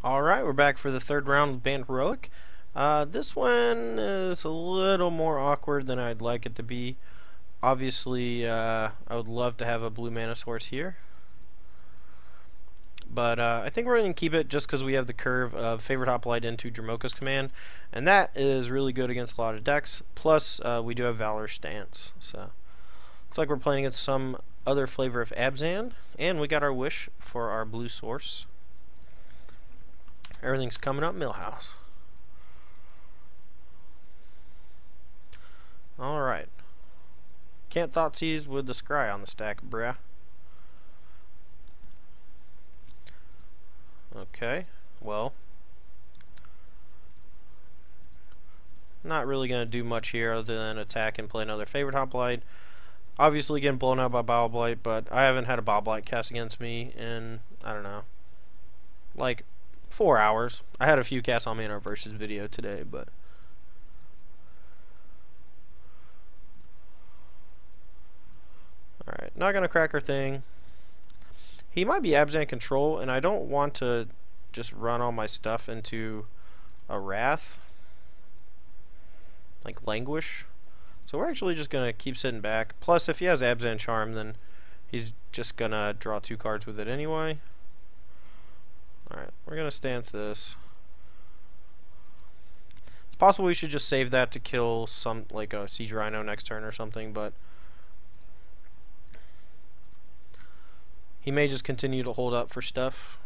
Alright, we're back for the third round of Bant Heroic. This one is a little more awkward than I'd like it to be. Obviously, I would love to have a blue mana source here. But I think we're going to keep it just because we have the curve of Favorite Hoplite into Dramoka's command. And that is really good against a lot of decks. Plus, we do have Valor Stance. So, looks like we're playing against some other flavor of Abzan. And we got our wish for our blue source. Everything's coming up Millhouse. Alright. Can't Thoughtseize with the Scry on the stack, bruh. Okay, well. Not really going to do much here other than attack and play another Favorite Hoplite. Obviously getting blown out by Bowblight, but I haven't had a Bowblight cast against me in, I don't know, like 4 hours. I had a few casts on me in our versus video today, but alright, not gonna crack our thing. He might be Abzan control, and I don't want to just run all my stuff into a Wrath, like Languish. So we're actually just gonna keep sitting back. Plus, if he has Abzan Charm, then he's just gonna draw 2 cards with it anyway. Alright, we're gonna stance this. It's possible we should just save that to kill some, like a Siege Rhino next turn or something, but he may just continue to hold up for stuff.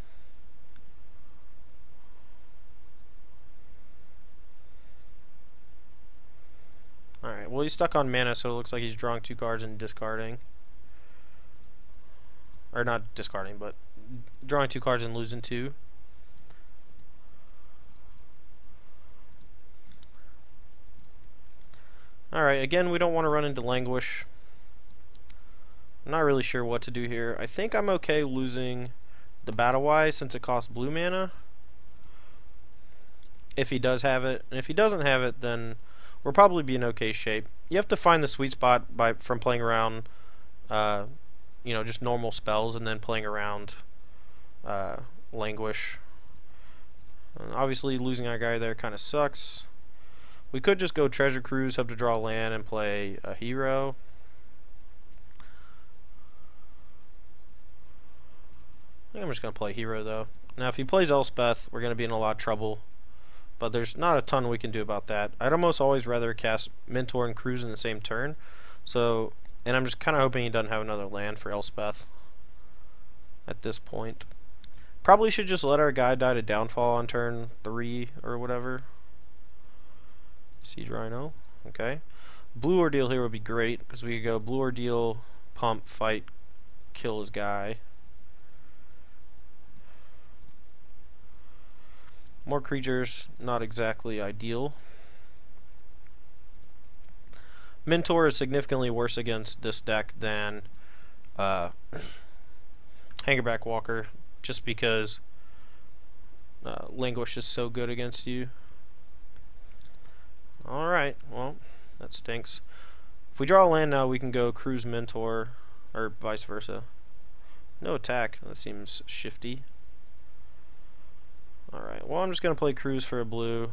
Alright, well he's stuck on mana, so it looks like he's drawing 2 cards and discarding. Or not discarding, but drawing 2 cards and losing 2. Alright, again, we don't want to run into Languish. I'm not really sure what to do here. I think I'm okay losing the Battle Wise since it costs blue mana. If he does have it. And if he doesn't have it, then we'll probably be in okay shape. You have to find the sweet spot from playing around, you know, just normal spells and then playing around Languish. And obviously, losing our guy there kind of sucks. We could just go Treasure Cruise, hope to draw land, and play a hero. I think I'm just going to play hero, though. Now, if he plays Elspeth, we're going to be in a lot of trouble. But there's not a ton we can do about that. I'd almost always rather cast Mentor and Cruise in the same turn. So, and I'm just kind of hoping he doesn't have another land for Elspeth at this point. Probably should just let our guy die to Downfall on turn 3 or whatever. Siege Rhino. Okay. Blue Ordeal here would be great, because we could go Blue Ordeal, pump, fight, kill his guy. More creatures, not exactly ideal. Mentor is significantly worse against this deck than Hangerback Walker, just because Languish is so good against you. Alright, well, that stinks. If we draw a land now, we can go Cruise Mentor, or vice versa. No attack, that seems shifty. Alright, well I'm just going to play Cruise for a blue.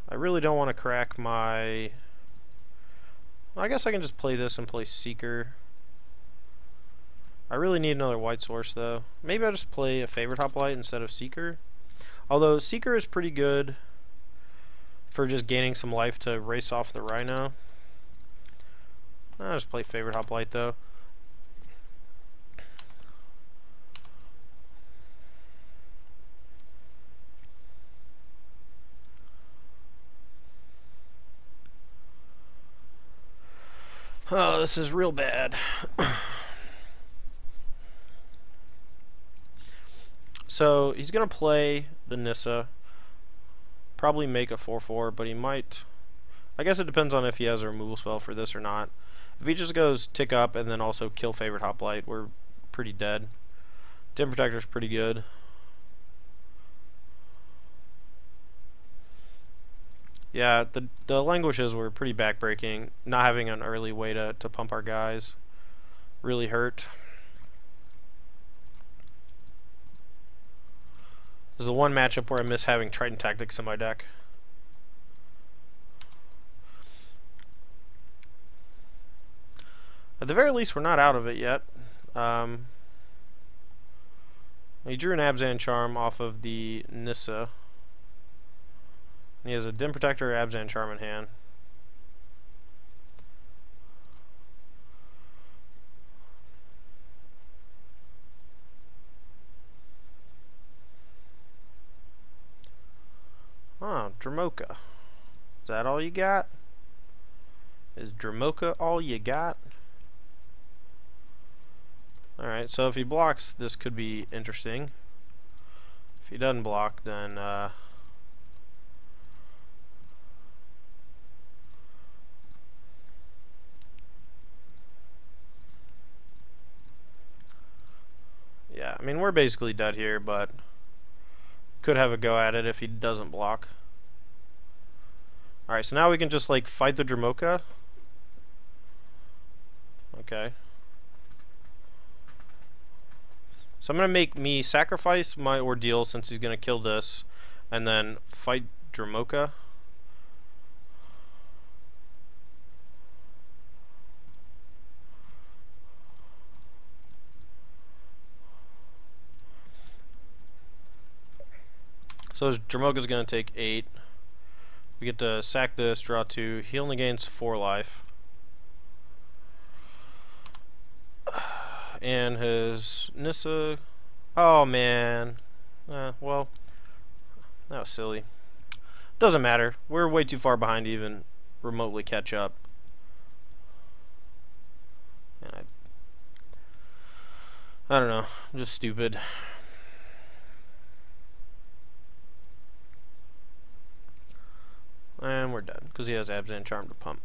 I really don't want to crack my... Well, I guess I can just play this and play Seeker. I really need another white source though. Maybe I'll just play a Favorite Hoplite instead of Seeker. Although Seeker is pretty good for just gaining some life to race off the Rhino. I'll just play Favorite Hoplite though. Oh, this is real bad. So he's gonna play the Nissa. Probably make a 4/4, but he might. I guess it depends on if he has a removal spell for this or not. If he just goes tick up and then also kill Favorite Hoplite, we're pretty dead. Dim Protector's pretty good. Yeah, the languishes were pretty backbreaking. Not having an early way to pump our guys really hurt. This is the one matchup where I miss having Triton Tactics in my deck. At the very least, we're not out of it yet. He drew an Abzan Charm off of the Nissa. He has a Dim Protector or Abzan Charm in hand. Oh, Dramoka. Is that all you got? Is Dramoka all you got? Alright, so if he blocks, this could be interesting. If he doesn't block, then yeah, I mean, we're basically dead here, but could have a go at it if he doesn't block. Alright, so now we can just, like, fight the Dramoka. Okay. So I'm going to make me sacrifice my Ordeal since he's going to kill this, and then fight Dramoka. So Dramoka's going to take 8. We get to sack this, draw 2. He only gains 4 life. And his Nissa... Oh, man. Well, that was silly. Doesn't matter. We're way too far behind to even remotely catch up. And I don't know. I'm just stupid. And we're dead, because he has Abzan Charm to pump.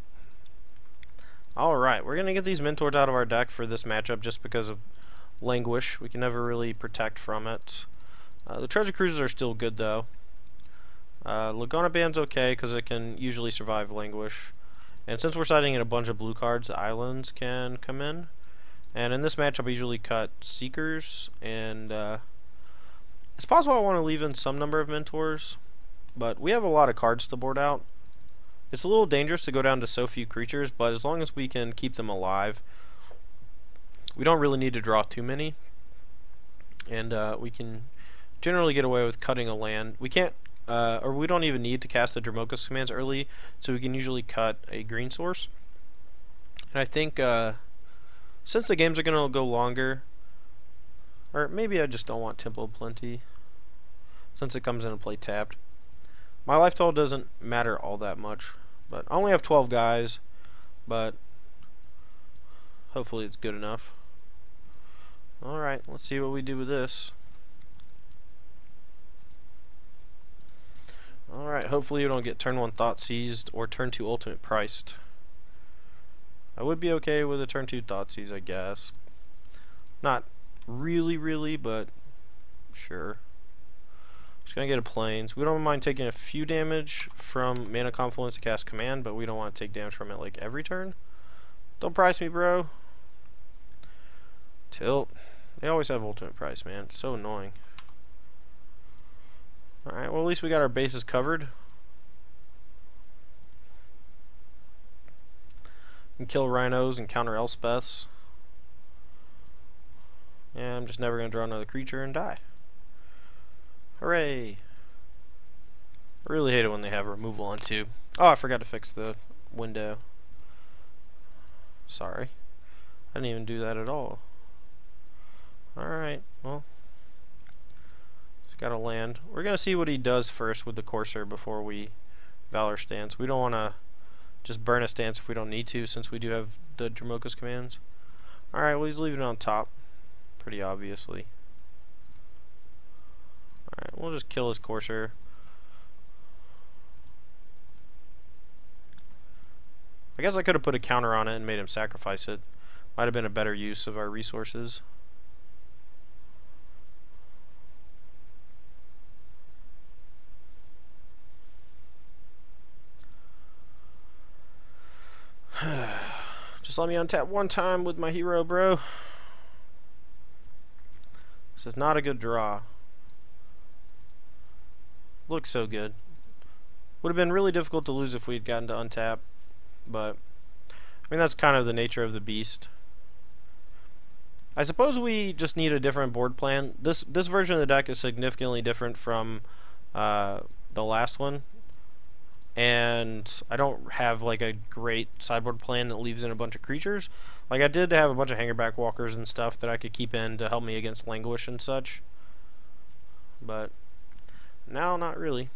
Alright, we're going to get these Mentors out of our deck for this matchup just because of Languish. We can never really protect from it. The Treasure Cruisers are still good, though. Laguna Band's okay, because it can usually survive Languish. And since we're siding in a bunch of blue cards, the Islands can come in. And in this matchup, I usually cut Seekers, and it's possible I want to leave in some number of Mentors, but we have a lot of cards to board out. It's a little dangerous to go down to so few creatures, but as long as we can keep them alive, we don't really need to draw too many. And we can generally get away with cutting a land. We can't, or we don't even need to cast the Dramoka's commands early, so we can usually cut a green source. And I think, since the games are going to go longer, or maybe I just don't want Temple of Plenty, since it comes into play tapped. My life total doesn't matter all that much, but I only have 12 guys, but hopefully it's good enough. Alright, let's see what we do with this. Alright, hopefully you don't get turn 1 Thought Seized or turn 2 Ultimate Priced. I would be okay with a turn 2 Thought Seize, I guess. Not really, but sure. Just gonna get a Plains. We don't mind taking a few damage from Mana Confluence to cast Command, but we don't want to take damage from it like every turn. Don't price me, bro. Tilt. They always have Ultimate Price, man. It's so annoying. Alright, well at least we got our bases covered. We can kill Rhinos and counter Elspeths. And I'm just never gonna draw another creature and die. Hooray! I really hate it when they have removal on 2. Oh, I forgot to fix the window. Sorry. I didn't even do that at all. Alright, well. Just gotta land. We're gonna see what he does first with the Courser before we Valor Stance. We don't wanna just burn a stance if we don't need to, since we do have the Dramoka's commands. Alright, well he's leaving it on top. Pretty obviously. Alright, we'll just kill his Courser. I guess I could have put a counter on it and made him sacrifice it. Might have been a better use of our resources. Just let me untap one time with my hero, bro. This is not a good draw. Looks so good. Would have been really difficult to lose if we'd gotten to untap, but I mean that's kind of the nature of the beast. I suppose we just need a different board plan. This version of the deck is significantly different from the last one, and I don't have like a great sideboard plan that leaves in a bunch of creatures. Like I did have a bunch of hangerback walkers and stuff that I could keep in to help me against languish and such, but now not really.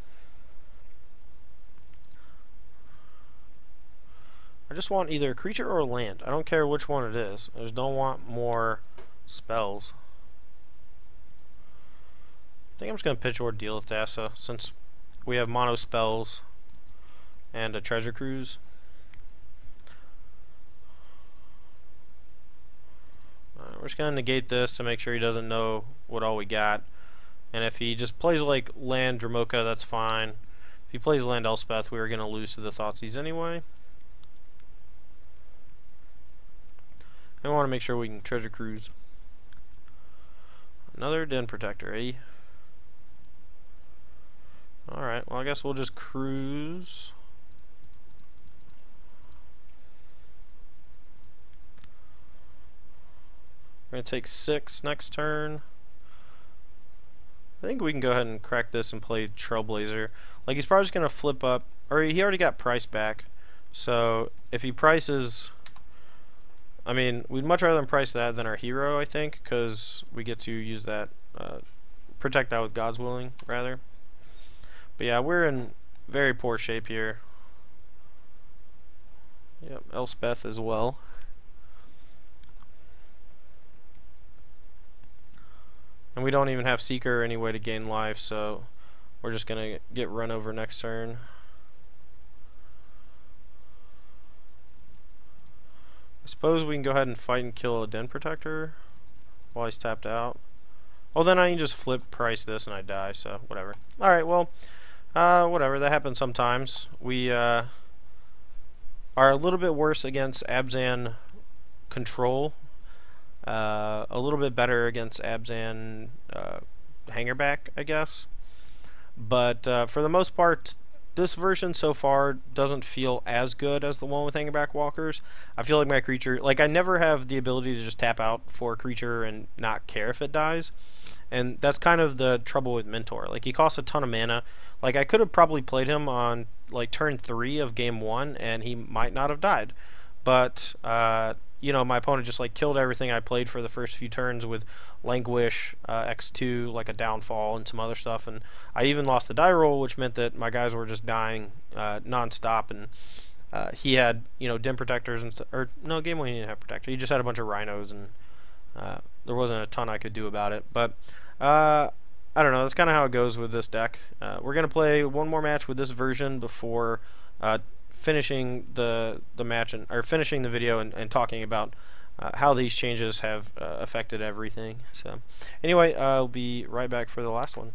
I just want either a creature or a land. I don't care which one it is. I just don't want more spells. I think I'm just going to pitch or deal with Tassa since we have mono spells and a treasure cruise. We're just going to negate this to make sure he doesn't know what all we got. And if he just plays like land Dramoka, that's fine. If he plays land Elspeth, we were going to lose to the Thoughtseize anyway. I want to make sure we can treasure cruise. Another Den Protector, eh? Alright, well I guess we'll just cruise. We're going to take 6 next turn. I think we can go ahead and crack this and play Trailblazer. Like he's probably just going to flip up, or he already got price back. So if he prices, I mean, we'd much rather than price that than our hero, I think, because we get to use that, protect that with God's Willing, rather. But yeah, we're in very poor shape here. Yep, Elspeth as well. And we don't even have Seeker or any way to gain life, so we're just going to get run over next turn. I suppose we can go ahead and fight and kill a Den Protector while he's tapped out. Well, then I can just flip price this and I die, so whatever. Alright, well, whatever, that happens sometimes. We are a little bit worse against Abzan control. A little bit better against Abzan Hangerback, I guess. But for the most part, this version so far doesn't feel as good as the one with Hangerback Walkers. I feel like my creature, like I never have the ability to just tap out for a creature and not care if it dies. And that's kind of the trouble with Mentor. Like he costs a ton of mana. Like I could have probably played him on like turn 3 of game 1 and he might not have died. But you know, my opponent just like killed everything I played for the first few turns with Languish, X2, like a Downfall, and some other stuff. And I even lost the die roll, which meant that my guys were just dying non-stop. And he had, you know, Den Protectors and or no, game 1 he didn't have Protector. He just had a bunch of Rhinos, and there wasn't a ton I could do about it. But I don't know. That's kind of how it goes with this deck. We're gonna play one more match with this version before finishing the match or finishing the video and talking about how these changes have affected everything. So anyway, I'll be right back for the last one.